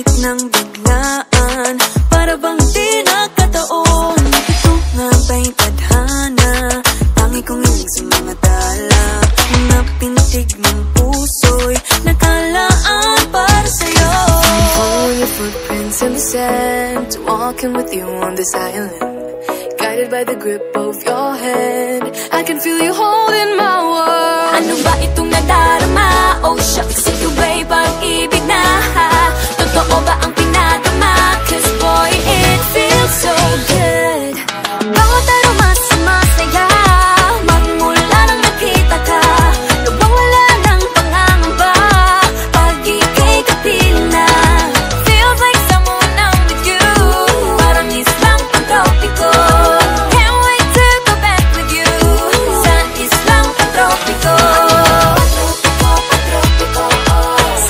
Lumapit ng biglaan, para bang di nakataon. Ito nga ba'y tadhana, tangi kong ilig sa mga tala. Mga pintig ng puso'y nakalaan para sa'yo. Following your footprints in the sand, walking with you on this island, guided by the grip of your hand. I can feel you holding my world. Ano ba itong nadarama? Oh shucks, ito ba'y pag-ibig na? Totoo ba ang pinadama? Cause boy, it feels so good. Bawat aroma sumasaya, magmula nang nakita ka. Nawawala ng pangangamba, pag ika'y kapiling na. Feels like someone I'm with you, parang islang pang-tropiko. Can't wait to go back with you, sa islang pang-tropiko.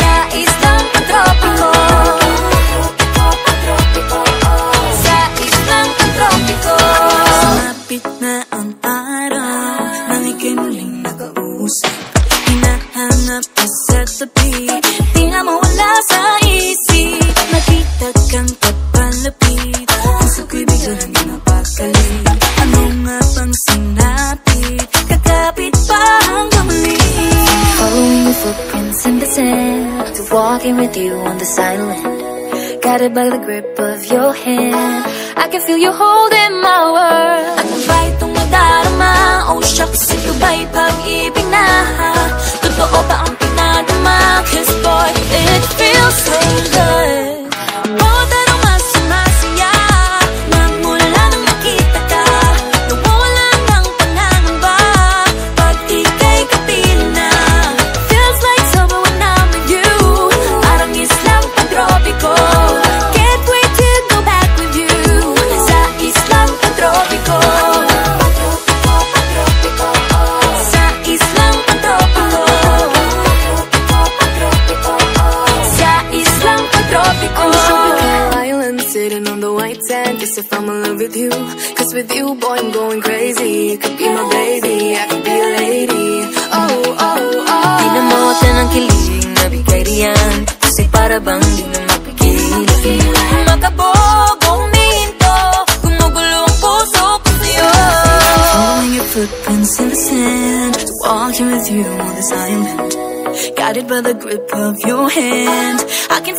Sa islang pang-tropiko. Sa islang pang-tropiko. Sumapit na ang araw, nang ika'y muling nakausap. Hinahanap ka sa tabi, di na mawala sa isip. Nakita kang papalapit, puso ko'y biglang napakalit. Ano nga bang sinapit, kakapit pa hanggang muli. Following your footprints in the sand, to walking with you on this island, guided by the grip of your hand. I can feel you holding my world. Ano ba itong nadarama? Oh shucks, ito ba'y pag-ibig na? Totoo ba ang pinadama? Cause boy, it feels so good. Bawat aroma sumasaya, magmula nang nakita ka. Nawawala ng pangangamba, pag ika'y kapiling na. Feels like summer when I'm with you, parang islang pang-tropiko. Can't wait to go back with you, sa islang pang-tropiko. Sa islang pang-tropiko. Sa islang pang-tropiko. Island sitting on the white sand, guess if I'm in love with you, cause with you boy I'm going crazy. You could be my baby, I could be a lady. Oh, oh, oh. Di na mawata ng kilig na bigay riyan, kasi para bang di na mapigil. Makabog o huminto, gumugulo ang puso ko sa'yo. Following your footprints in the sand, walking with you on this island, guided by the grip of your hand. I can